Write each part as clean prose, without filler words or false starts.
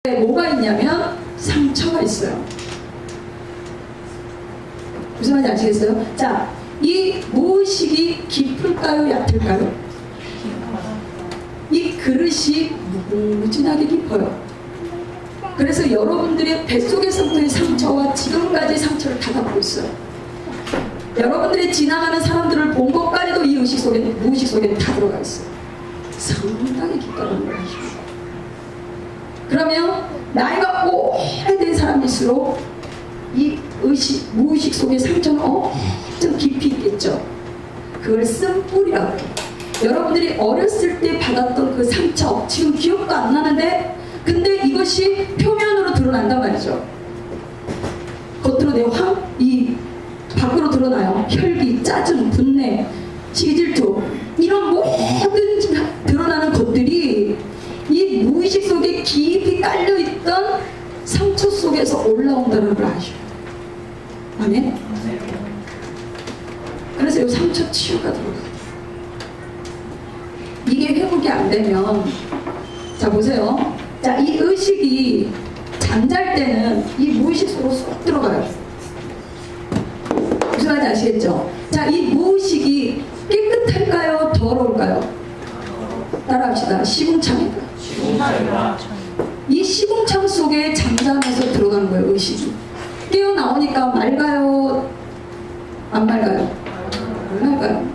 뭐가 있냐면 상처가 있어요. 무슨 말인지 아시겠어요? 자, 이 무의식이 깊을까요? 얕을까요? 이 그릇이 무진하게 깊어요. 그래서 여러분들의 뱃속에서부터의 상처와 지금까지 상처를 다 담고 있어요. 여러분들이 지나가는 사람들을 본 것까지도 이 의식 속에, 무의식 속에 다 들어가 있어요. 상당히 깊다는 걸 아십니다. 그러면 나이가 오래된 사람일수록 이 의식, 무의식 속에 상처는 엄청 깊이 있겠죠. 그걸 쓴뿌리라고 해요. 여러분들이 어렸을 때 받았던 그 상처, 지금 기억도 안 나는데 근데 이것이 표면으로 드러난단 말이죠. 겉으로 이 밖으로 드러나요. 혈기, 짜증, 분내, 질투, 이런 모든 드러나는 것들이 이 무의식 속에 깊이 깔려있던 상처 속에서 올라온다는 걸 아셔요. 아멘? 그래서 이 상처 치유가 들어가요. 이게 회복이 안 되면, 자 보세요. 자, 이 의식이 잠잘 때는 이 무의식 속으로 쏙 들어가요. 무슨 말인지 아시겠죠? 자, 이 무의식이 깨끗할까요? 더러울까요? 따라합시다. 시궁창이다. 이 시궁창 속에 잠잠해서 들어가는 거예요. 의식이 깨어나오니까 맑아요? 안 맑아요? 안 맑아요.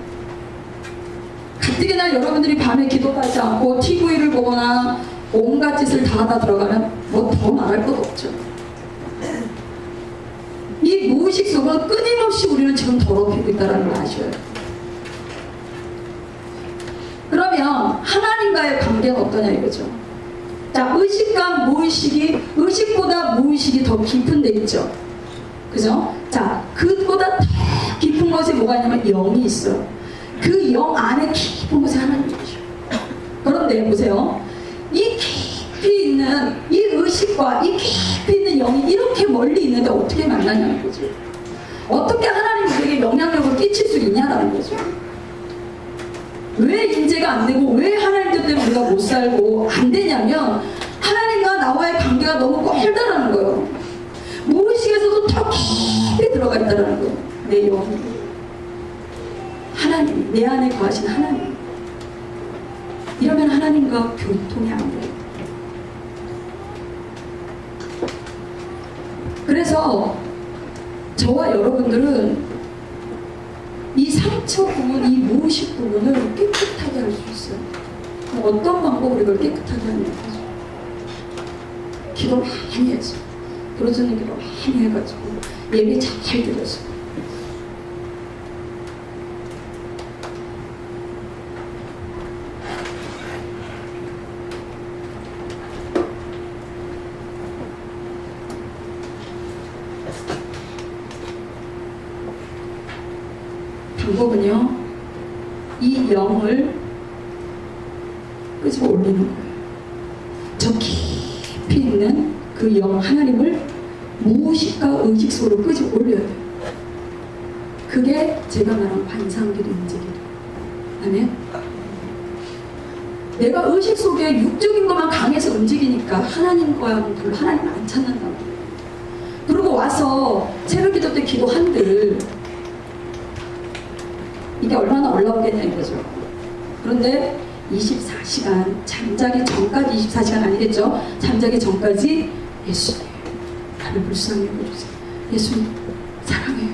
가뜩이나 여러분들이 밤에 기도도 하지 않고 TV를 보거나 온갖 짓을 다 하다 들어가면 뭐 더 말할 것 없죠. 이 무의식 속은 끊임없이 우리는 지금 더럽히고 있다는 걸 아셔야 돼요. 그러면 하나님과의 관계는 어떠냐 이거죠. 자, 의식과 무의식이, 의식보다 무의식이 더 깊은 데 있죠. 그죠? 자, 그보다 더 깊은 것에 뭐가 있냐면 영이 있어요. 그 영 안에 깊은 것이 하나님이죠. 그런데 보세요. 이 깊이 있는 이 의식과 이 깊이 있는 영이 이렇게 멀리 있는데 어떻게 만나냐는 거죠. 어떻게 하나님 우리에게 영향력을 끼칠 수 있냐라는 거죠. 왜 인재가 안 되고 왜 하나님 때문에 우리가 못 살고 안 되냐면 하나님과 나와의 관계가 너무 멀다라는 거예요. 무의식에서도 더 깊이 들어가 있다라는 거예요. 내 영이. 하나님, 내 안에 거하신 하나님. 이러면 하나님과 교통이 안 돼요. 그래서 저와 여러분들은 이 상처 부분, 이 무의식 부분을 깨끗하게 할 수 있어요. 어떤 방법으로 이걸 깨끗하게 하는 거죠? 기도 많이 해서, 그러저는 기도 많이 해가지고 예배 잘 드려서. 방법은요, 이 영을 끄집어 올리는 거예요. 저 깊이 있는 그 영 하나님을 무의식과 의식 속으로 끄집어 올려야 돼요. 그게 제가 말한 관상기도 인지기도. 아멘? 내가 의식 속에 육적인 것만 강해서 움직이니까 하나님과는 별로 하나님 안 찾는다고. 그리고 와서 새벽기도 때 기도한들 이게 얼마나 올라오겠냐 이거죠. 그런데 24시간, 잠자기 전까지 24시간 아니겠죠? 잠자기 전까지 예수님, 나를 불쌍히 여겨주세요. 예수님, 사랑해요.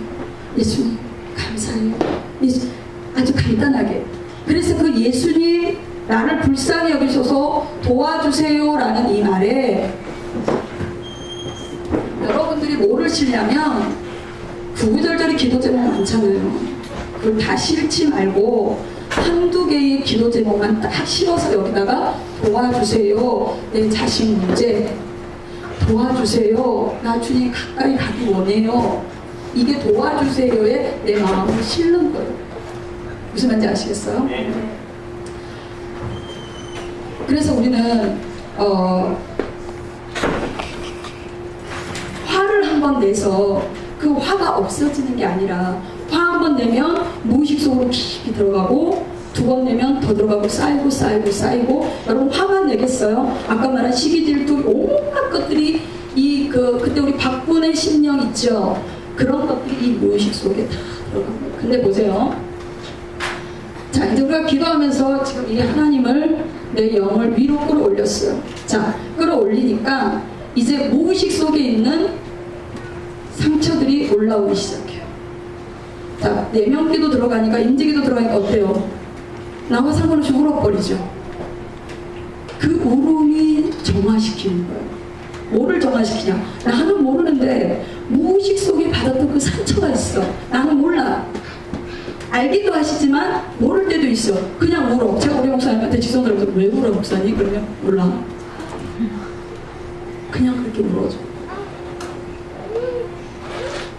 예수님, 감사해요. 예수님, 아주 간단하게. 그래서 그 예수님, 나를 불쌍히 여기셔서 도와주세요 라는 이 말에 여러분들이 뭐를 쓰려면 구구절절히 기도 제목 많잖아요. 그걸 다 싫지 말고 한두 개의 기도 제목만 딱 실어서 여기다가 도와주세요. 내 자식 문제 도와주세요. 나 주님 가까이 가기 원해요. 이게 도와주세요에 내 마음을 실는 거예요. 무슨 말인지 아시겠어요? 그래서 우리는 화를 한번 내서 그 화가 없어지는 게 아니라 화 한 번 내면 무의식 속으로 깊이 들어가고 두 번 내면 더 들어가고 쌓이고 쌓이고 쌓이고 여러분 화만 내겠어요? 아까 말한 시기질투 온갖 것들이 그때 우리 박분의 심령 있죠? 그런 것들이 이 무의식 속에 다 들어간 거예요. 근데 보세요. 자, 이제 우리가 기도하면서 지금 이 하나님을 내 영을 위로 끌어올렸어요. 자, 끌어올리니까 이제 무의식 속에 있는 상처들이 올라오기 시작해요. 자, 내면기도 들어가니까 임재기도 들어가니까 어때요? 나와 상관없이 울어버리죠. 그 울음이 정화시키는 거예요. 뭐를 정화시키냐? 나는 모르는데 무의식 속에 받았던 그 상처가 있어. 나는 몰라. 알기도 하시지만 모를 때도 있어. 그냥 울어. 제가 우리 목사님한테 지성들어서 왜 울어 목사님? 그러면 몰라. 그냥 그렇게 울어줘.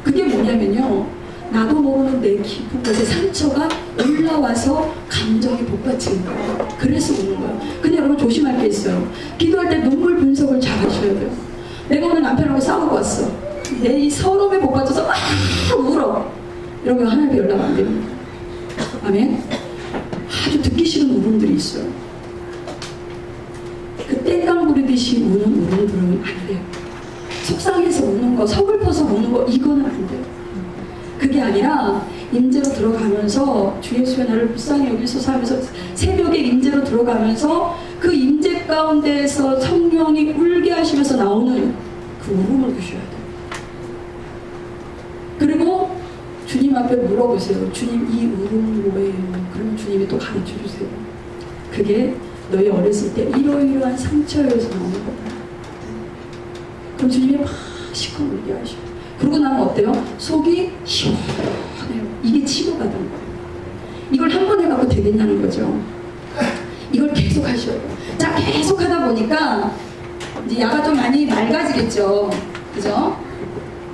그게 뭐냐면요, 나도 모르는 내 깊은 곳에 상처가 올라와서 감정이 복받치는 거예요. 그래서 우는 거예요. 근데 여러분 조심할 게 있어요. 기도할 때 눈물 분석을 잘 하셔야 돼요. 내가 오늘 남편하고 싸우고 왔어. 내 이 서러움에 복받쳐서 막 울어. 이러면 하나님께 연락 안 됩니다. 아멘? 아주 듣기 싫은 울음들이 있어요. 그 땡깡 부리듯이 우는 울음들은 안 돼요. 속상해서 우는 거, 서글퍼서 우는 거, 이거는 안 돼요. 그게 아니라 임재로 들어가면서 주 예수의 나를 불쌍히 여기소서 하면서 새벽에 임재로 들어가면서 그 임재 가운데에서 성령이 울게 하시면서 나오는 그 울음을 보셔야 돼요. 그리고 주님 앞에 물어보세요. 주님, 이 울음은 뭐예요? 그러면 주님이 또 가르쳐 주세요. 그게 너희 어렸을 때 이러이러한 상처에서 나오는 거다. 그럼 주님이 막 시커 울게 하셔. 그러고 나면 어때요? 속이 시원해요. 이게 치료가 되는 거예요. 이걸 한 번 해갖고 되겠냐는 거죠. 이걸 계속 하셔야 돼요. 자, 계속 하다 보니까 이제 야가 좀 많이 맑아지겠죠. 그죠?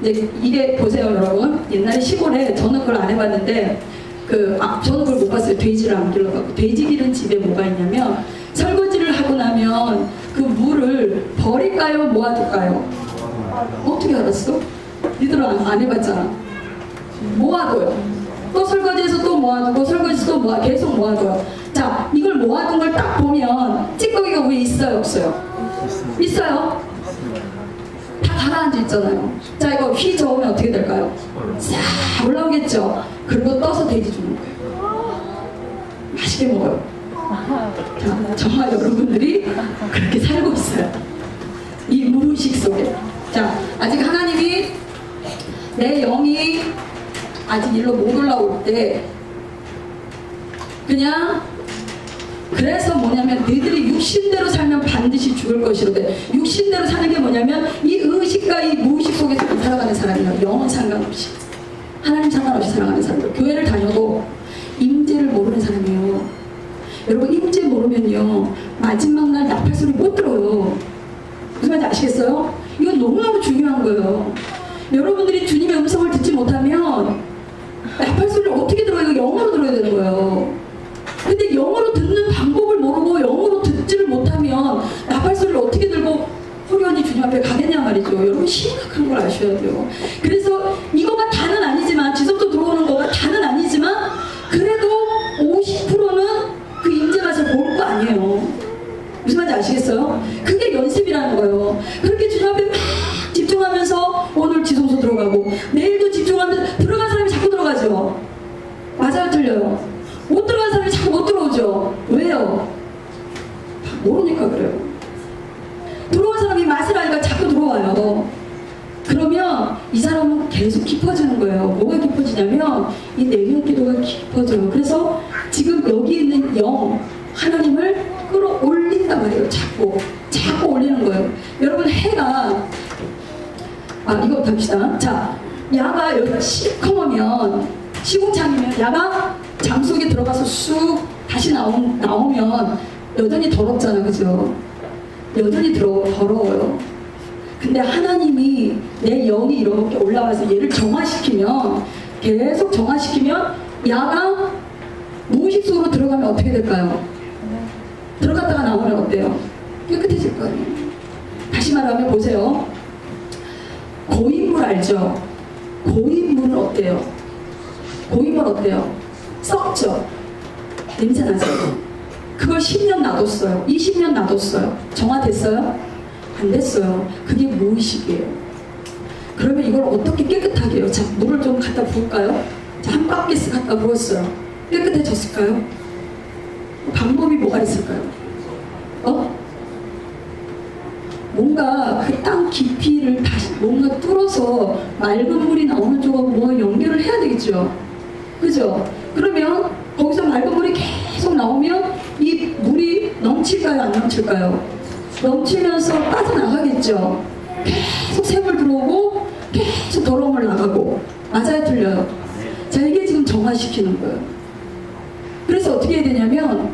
이제 이게 보세요, 여러분. 옛날에 시골에 저는 그걸 안 해봤는데 저는 그걸 못 봤어요. 돼지를 안 길러갖고. 돼지 기른 집에 뭐가 있냐면 설거지를 하고 나면 그 물을 버릴까요? 모아둘까요? 어떻게 알았어? 니들은 안 해봤잖아. 모아둬요. 또 설거지해서 또 모아두고 설거지해서 또 계속 모아둬요. 자, 이걸 모아둔 걸 딱 보면 찌꺼기가 위에 있어요? 없어요? 있어요. 다 가라앉아 있잖아요. 자, 이거 휘 저으면 어떻게 될까요? 싹 올라오겠죠. 그리고 떠서 돼지 주는 거예요. 맛있게 먹어요. 자, 저와 여러분들이 그렇게 살고 있어요. 이 무의식 속에. 자, 아직 하나님이 내 영이 아직 일로 못 올라올 때 그냥 그래서 뭐냐면 너희들이 육신대로 살면 반드시 죽을 것이로되 육신대로 사는 게 뭐냐면 이 의식과 이 무의식 속에서 살아가는 사람이에요. 영은 상관없이 하나님 상관없이 살아가는 사람들. 교회를 다녀도 임재를 모르는 사람이에요. 여러분 임재 모르면요 마지막 날 나팔 소리 못 들어요. 무슨 말인지 아시겠어요? 이건 너무너무 중요한 거예요. 여러분들이 주님의 음성을 듣지 못하면 나팔 소리를 어떻게 들어요? 이거 영어로 들어야 되는 거예요. 근데 영어로 듣는 방법을 모르고 영어로 듣지를 못하면 나팔 소리를 어떻게 들고 호련히 주님 앞에 가겠냐 말이죠. 여러분 심각한 걸 아셔야 돼요. 그래서 이거가 다는 아니지만 지속도 들어오는 거가 다는 아니지만 그래도 50%는 그 임재 맛을 볼 거 아니에요. 무슨 말인지 아시겠어요? 그게 연습이라는 거예요. 그렇게 주님 앞에 막 집중하면서 오늘 지성소 들어가고 내일도 집중하면서 들어간 사람이 자꾸 들어가죠. 맞아요? 틀려요? 못 들어간 사람이 자꾸 못 들어오죠. 왜요? 모르니까 그래요. 들어온 사람이 맛을 아니까 자꾸 들어와요. 그러면 이 사람은 계속 깊어지는 거예요. 뭐가 깊어지냐면 이 내면 기도가 깊어져요. 그래서 지금 여기 있는 영 하나님을 끌어올린단 말이에요. 자꾸 올리는 거예요. 여러분 해가 이거 봅시다. 자, 야가 여기가 시커먼면 시궁창이면 야가 장 속에 들어가서 쑥 다시 나오면 여전히 더럽잖아, 그죠? 여전히 더러워요. 근데 하나님이 내 영이 이렇게 올라와서 얘를 정화시키면 계속 정화시키면 야가 무의식 속으로 들어가면 어떻게 될까요? 들어갔다가 나오면 어때요? 깨끗해질 거예요. 다시 말하면 보세요. 고인물 알죠? 고인물은 어때요? 고인물 어때요? 썩죠? 냄새 나세요? 그걸 10년 놔뒀어요. 20년 놔뒀어요. 정화됐어요? 안 됐어요. 그게 무의식이에요. 그러면 이걸 어떻게 깨끗하게 해요? 자, 물을 좀 갖다 부을까요? 자, 한 바퀴씩 갖다 부었어요. 깨끗해졌을까요? 방법이 뭐가 있을까요? 뭔가 그 땅 깊이를 다시 뭔가 뚫어서 맑은 물이 나오는 쪽하고 뭐 연결을 해야 되겠죠. 그죠? 그러면 거기서 맑은 물이 계속 나오면 이 물이 넘칠까요? 안 넘칠까요? 넘치면서 빠져나가겠죠. 계속 새물 들어오고 계속 더러운 물 나가고. 맞아요? 틀려요? 자, 이게 지금 정화시키는 거예요. 그래서 어떻게 해야 되냐면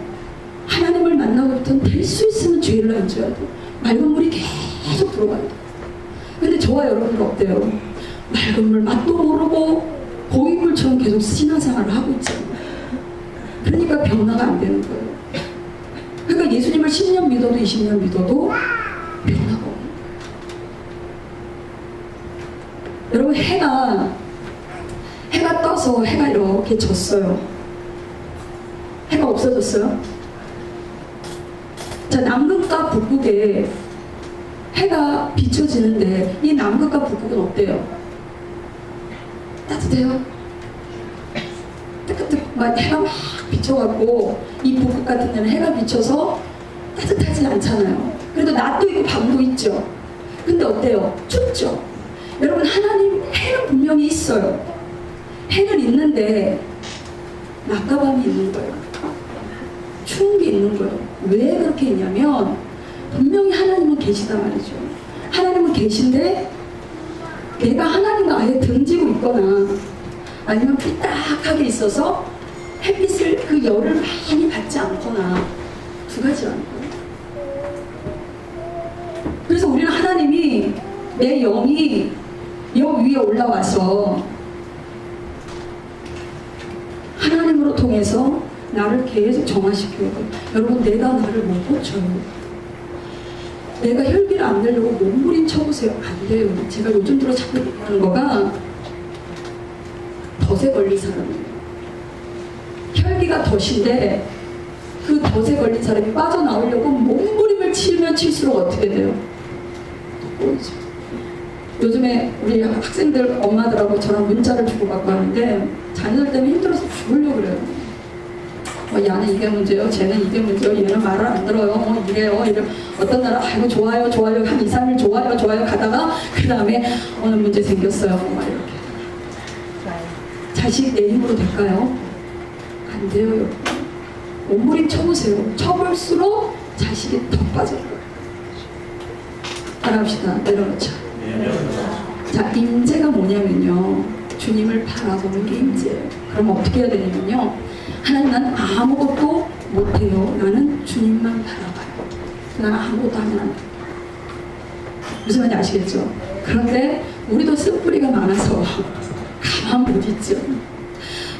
하나님을 만나고부터는 될 수 있으면 죄를 안 져야 돼. 맑은 물이 계속 들어가야 돼. 근데 저와 여러분은 어때요? 맑은 물 맛도 모르고 고인물처럼 계속 신앙생활을 하고 있잖아요. 그러니까 변화가 안 되는 거예요. 그러니까 예수님을 10년 믿어도 20년 믿어도 변화가 없는 거예요. 여러분, 해가 떠서 해가 이렇게 졌어요. 해가 없어졌어요? 자, 남극과 북극에 해가 비춰지는데 이 남극과 북극은 어때요? 따뜻해요? 막 해가 막 비춰갖고 이 북극 같은 데는 해가 비쳐서 따뜻하지 않잖아요. 그래도 낮도 있고 밤도 있죠. 근데 어때요? 춥죠? 여러분, 하나님 해는 분명히 있어요. 해는 있는데 낮과 밤이 있는 거예요. 추운 게 있는 거예요. 왜 그렇게 있냐면 분명히 하나님은 계시단 말이죠. 하나님은 계신데 내가 하나님과 아예 등지고 있거나 아니면 삐딱하게 있어서 햇빛을 그 열을 많이 받지 않거나 두 가지라는 거예요. 그래서 우리는 하나님이 내 영이 영 위에 올라와서 하나님으로 통해서 나를 계속 정화시켜요. 여러분, 내가 나를 못 고쳐요. 내가 혈기를 안 내려고 몸부림 쳐보세요. 안 돼요. 제가 요즘 들어 자꾸 얘기하는 거가 덫에 걸린 사람이에요. 혈기가 덫인데 그 덫에 걸린 사람이 빠져나오려고 몸부림을 치면 칠수록 어떻게 돼요? 꼬이죠. 요즘에 우리 학생들 엄마들하고 저랑 문자를 주고받고 하는데 자녀들 때문에 힘들어서 죽으려고 그래요. 얘는 이게 문제요, 쟤는 이게 문제요, 얘는 말을 안 들어요, 이래요, 이래. 어떤 날은 아이고 좋아요, 한 2, 3일 좋아요 가다가 그 다음에 오늘 문제 생겼어요, 막 이렇게. 자식 내 힘으로 될까요? 안 돼요, 여러분. 몸부림 쳐보세요. 쳐볼수록 자식이 더 빠질 거예요. 따라합시다. 내려놓자. 자, 임재가 뭐냐면요, 주님을 바라보는 게 임재예요. 그럼 어떻게 해야 되냐면요, 하나님, 난 아무것도 못해요. 나는 주님만 바라봐요. 나는 아무것도 하면 안 돼. 무슨 말인지 아시겠죠? 그런데 우리도 쓴뿌리가 많아서 가만 못 있죠.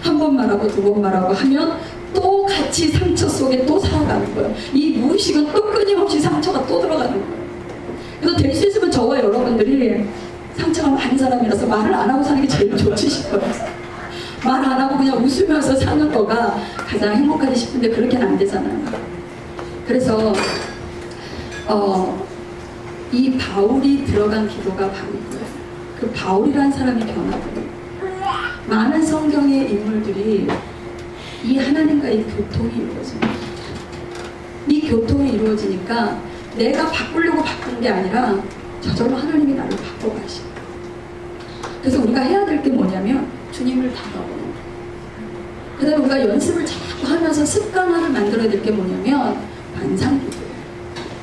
한 번 말하고 두 번 말하고 하면 또 같이 상처 속에 또 살아가는 거예요. 이 무의식은 또 끊임없이 상처가 또 들어가는 거예요. 그래서 될 수 있으면 저와 여러분들이 상처가 많은 사람이라서 말을 안 하고 사는 게 제일 좋지 싶어요. 말 안 하고 그냥 웃으면서 사는 거가 가장 행복하지 싶은데 그렇게는 안 되잖아요. 그래서 이 바울이 들어간 기도가 바로 이거예요. 그 바울이라는 사람이 변하고 많은 성경의 인물들이 이 하나님과의 교통이 이루어집니다. 이 교통이 이루어지니까 내가 바꾸려고 바꾼 게 아니라 저절로 하나님이 나를 바꿔가시고, 그래서 우리가 해야 될 게 뭐냐면 주님을 바라보는 거예요. 그 다음에 우리가 연습을 자꾸 하면서 습관화를 만들어야 될 게 뭐냐면 반상기도예요.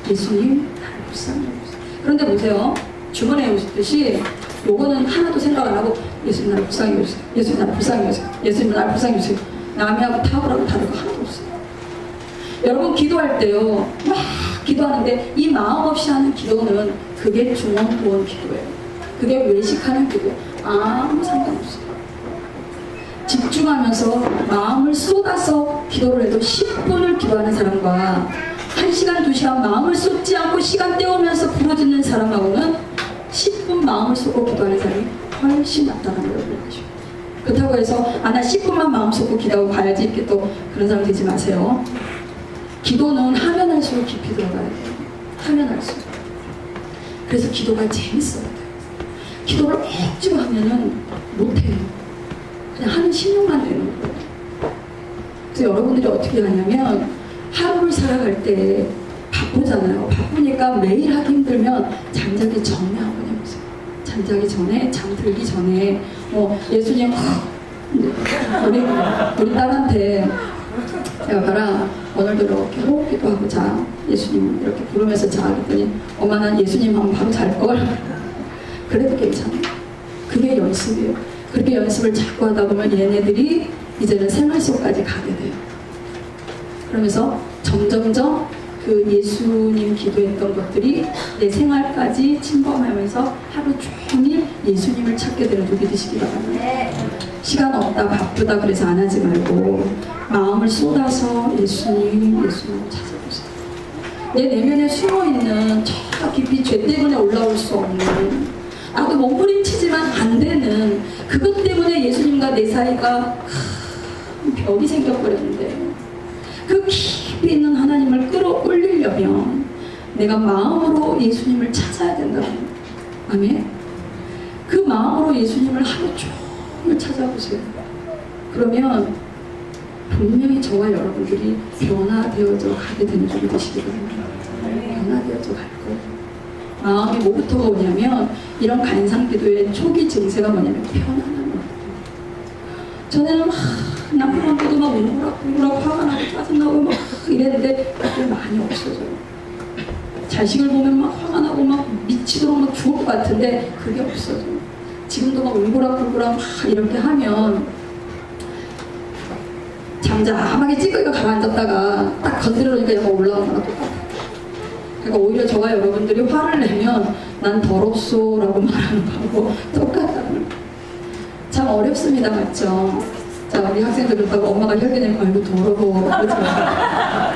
예수님 나를 불쌍히 여기세요. 그런데 보세요, 주번에 오셨듯이 요거는 하나도 생각 안 하고 예수님 나를 불쌍히 여기세요, 예수님 나를 불쌍히 여기세요, 예수님 나를 불쌍히 여기세요, 남이하고 탁월하고 다른 거 하나도 없어요. 여러분, 기도할 때요, 막 기도하는데 이 마음 없이 하는 기도는 그게 중원부원 기도예요. 그게 외식하는 기도예요. 아무 상관없어요. 집중하면서 마음을 쏟아서 기도를 해도 10분을 기도하는 사람과 1시간, 2시간 마음을 쏟지 않고 시간 때우면서 부르짖는 사람하고는 10분 마음을 쏟고 기도하는 사람이 훨씬 낫다는 걸 여러분 아시죠? 그렇다고 해서 나 10분만 마음 쏟고 기도하고 가야지 이렇게 또 그런 사람 되지 마세요. 기도는 하면 할수록 깊이 들어가야 돼요. 하면 할수록. 그래서 기도가 재밌어야 돼요. 기도를 억지로 하면은 못해요. 그냥 하는 신용만 되는 거예요. 그래서 여러분들이 어떻게 하냐면 하루를 살아갈 때 바쁘잖아요. 바쁘니까 매일 하기 힘들면 잠자기 전에 한번 해보세요. 잠자기 전에, 잠들기 전에 예수님 우리 딸한테 제가 봐라 오늘도 이렇게 호흡 기도하고 자 예수님 이렇게 부르면서 자 그랬더니 엄마 난 예수님 하면 바로 잘걸. 그래도 괜찮아요. 그게 연습이에요. 그렇게 연습을 자꾸 하다 보면 얘네들이 이제는 생활 속까지 가게 돼요. 그러면서 점점점 그 예수님 기도했던 것들이 내 생활까지 침범하면서 하루 종일 예수님을 찾게 되는 줄 믿으시기 바랍니다. 시간 없다 바쁘다 그래서 안 하지 말고 마음을 쏟아서 예수님 찾아보세요. 내 내면에 숨어있는 저 깊이 죄 때문에 올라올 수 없는 나도 몸부림치지만 안 되는 그것 때문에 예수님과 내 사이가 큰 벽이 생겨버렸는데 그 깊이 있는 하나님을 끌어올리려면 내가 마음으로 예수님을 찾아야 된다. 아멘. 그 마음으로 예수님을 하루 종일 찾아보세요. 그러면 분명히 저와 여러분들이 변화되어져 가게 되는 줄 믿으시기 바랍니다. 변화되어져 갈 거예요. 마음이 뭐부터가 오냐면 이런 간상기도의 초기 증세가 뭐냐면 편안한 것. 전에는 막 남편한테도 막 우물우물하고 화가 나고 짜증나고 막 이랬는데 그게 많이 없어져요. 자식을 보면 막 화가 나고 막 미치도록 막 죽을 것 같은데 그게 없어져요. 지금도 막 울고락불고락 막 이렇게 하면 잠잠하게 찌그리고 가라앉았다가 딱 건드려놓으니까 얘가 올라오는 거랑 똑같아요. 그러니까 오히려 저와 여러분들이 화를 내면 난 더럽소 라고 말하는 거하고 똑같다는 거예요. 참 어렵습니다. 맞죠? 자, 우리 학생들 그렇다고 엄마가 혈기 내고 아이고 더러워 그러지 마세요.